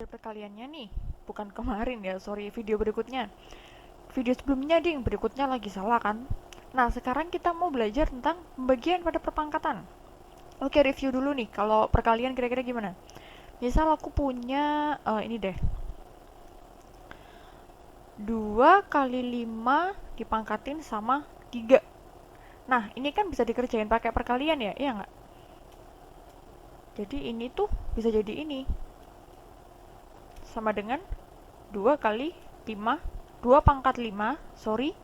belajar perkaliannya nih. Bukan kemarin ya, sorry, video berikutnya. Video sebelumnya ding, berikutnya lagi salah kan? Nah, sekarang kita mau belajar tentang pembagian pada perpangkatan. Oke, review dulu nih, kalau perkalian kira-kira gimana? Misal aku punya, ini deh, 2 kali 5 dipangkatin sama 3. Nah, ini kan bisa dikerjain pakai perkalian ya, iya nggak? Jadi ini tuh bisa jadi ini. Sama dengan 2 kali 5, 2 pangkat 5, sorry,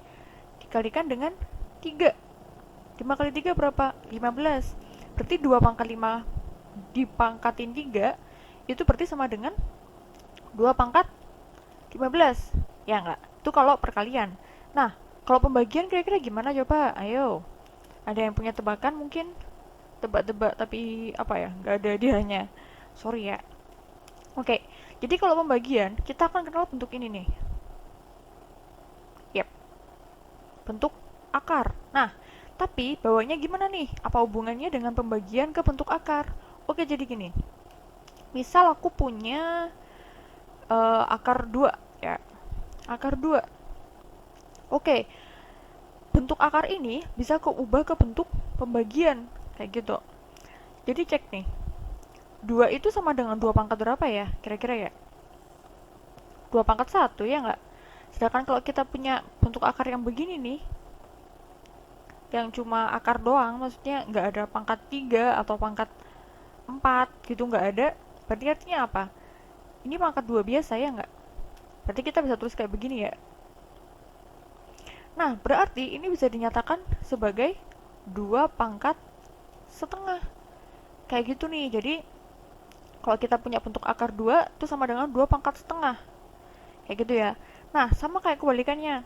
dikalikan dengan 3. 5 kali 3 berapa? 15. Berarti 2 pangkat 5 dipangkatin 3, itu berarti sama dengan 2 pangkat 15. Ya enggak? Itu kalau perkalian. Nah, kalau pembagian kira-kira gimana coba? Ayo. Ada yang punya tebakan mungkin? Tebak-tebak tapi apa ya? Nggak ada hadiahnya. Sorry ya. Oke, jadi kalau pembagian, kita akan kenal bentuk ini nih. Yap, bentuk akar. Nah, tapi bawahnya gimana nih? Apa hubungannya dengan pembagian ke bentuk akar? Oke, jadi gini. Misal aku punya akar 2 ya. Akar 2. Oke, bentuk akar ini bisa keubah ke bentuk pembagian kayak gitu. Jadi cek nih. 2 itu sama dengan 2 pangkat berapa ya? Kira-kira ya? 2 pangkat 1 ya nggak? Sedangkan kalau kita punya bentuk akar yang begini nih, yang cuma akar doang, maksudnya nggak ada pangkat 3 atau pangkat 4 gitu, nggak ada, berarti artinya apa? Ini pangkat 2 biasa ya nggak? Berarti kita bisa tulis kayak begini ya. Nah, berarti ini bisa dinyatakan sebagai 2 pangkat setengah. Kayak gitu nih, jadi kalau kita punya bentuk akar 2, itu sama dengan 2 pangkat setengah. Kayak gitu ya. Nah, sama kayak kebalikannya.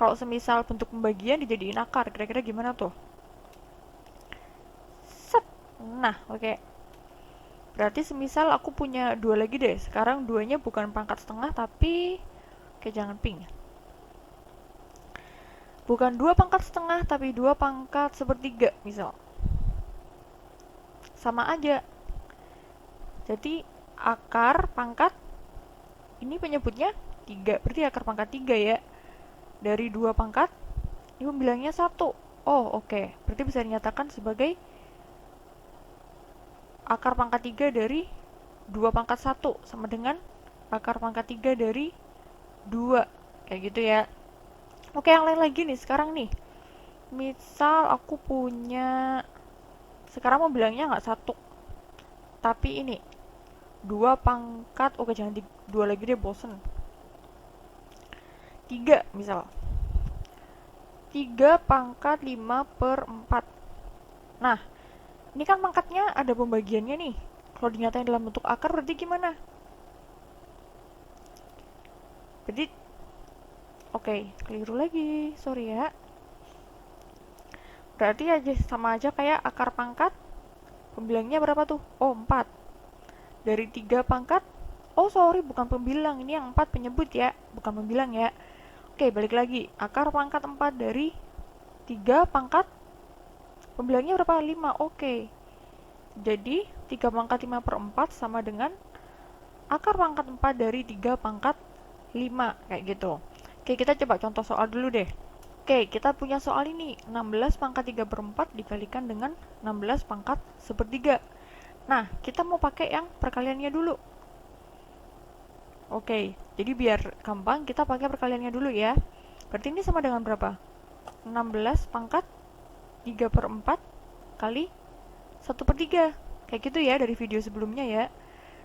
Kalau semisal bentuk pembagian dijadiin akar, kira-kira gimana tuh? Set. Nah, oke. Berarti semisal aku punya 2 lagi deh. Sekarang 2-nya bukan pangkat setengah, tapi... Oke, jangan ping. Bukan 2 pangkat setengah, tapi 2 pangkat sepertiga, misal. Sama aja. Jadi, akar pangkat, ini penyebutnya 3. Berarti akar pangkat 3 ya. Dari 2 pangkat, ini bilangnya 1. Oh, oke. Berarti bisa dinyatakan sebagai akar pangkat 3 dari 2 pangkat 1 sama dengan akar pangkat 3 dari 2. Kayak gitu ya. Oke, yang lain lagi nih sekarang nih. Misal aku punya, sekarang mau bilangnya nggak 1, tapi ini 2 pangkat, oke jangan 2 lagi deh, bosen. 3 misal. 3 pangkat 5 per 4. Nah, ini kan pangkatnya ada pembagiannya nih. Kalau dinyatain dalam bentuk akar berarti gimana? Berarti, oke, keliru lagi, sorry ya. Berarti aja sama aja kayak akar pangkat, pembilangnya berapa tuh? Oh, 4. Dari 3 pangkat, oh sorry, bukan pembilang, ini yang 4 penyebut ya, bukan pembilang ya. Oke, balik lagi. Akar pangkat 4 dari 3 pangkat, pembilangnya berapa? 5. Oke. Jadi, 3 pangkat 5 per 4 sama dengan akar pangkat 4 dari 3 pangkat 5. Kayak gitu. Oke, kita coba contoh soal dulu deh. Oke, kita punya soal ini. 16 pangkat 3 per 4 dikalikan dengan 16 pangkat sepertiga. Nah, kita mau pakai yang perkaliannya dulu. Oke, jadi biar gampang kita pakai perkaliannya dulu ya. Berarti ini sama dengan berapa? 16 pangkat 3 per 4 kali 1 per 3. Kayak gitu ya dari video sebelumnya ya.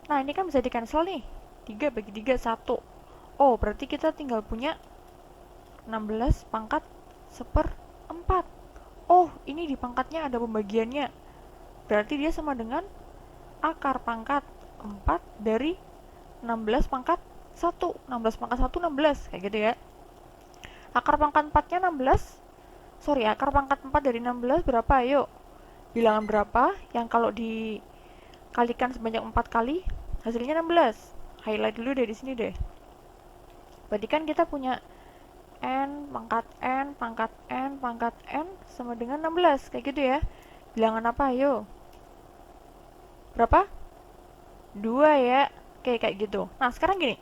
Nah, ini kan bisa di cancel nih. 3 bagi 3, 1. Oh, berarti kita tinggal punya 16 pangkat 1/4. Oh, ini di pangkatnya ada pembagiannya. Berarti dia sama dengan akar pangkat 4 dari 16 pangkat 1. 16 pangkat 1, 16. Kayak gitu ya. Akar pangkat 4-nya 16. Sorry, akar pangkat 4 dari 16 berapa? Ayo. Bilangan berapa yang kalau dikalikan sebanyak 4 kali, hasilnya 16. Highlight dulu deh di sini deh. Berarti kan kita punya n pangkat n pangkat n pangkat n sama dengan 16. Kayak gitu ya. Bilangan apa? Ayo. Berapa? 2 ya. Oke, Oke, kayak gitu. Nah, sekarang gini.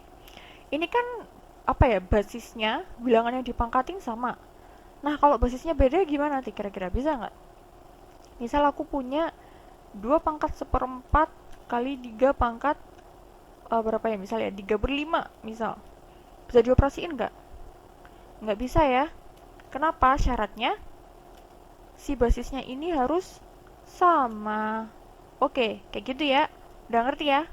Ini kan apa ya, basisnya bilangan yang dipangkatin sama. Nah, kalau basisnya beda gimana nih kira-kira? Bisa nggak? Misal aku punya 2 pangkat seperempat kali 3 pangkat berapa ya, misal ya 3 per 5 misal. Bisa dioperasiin nggak? Nggak bisa ya. Kenapa? Syaratnya si basisnya ini harus sama. Oke, kayak gitu ya. Udah ngerti ya?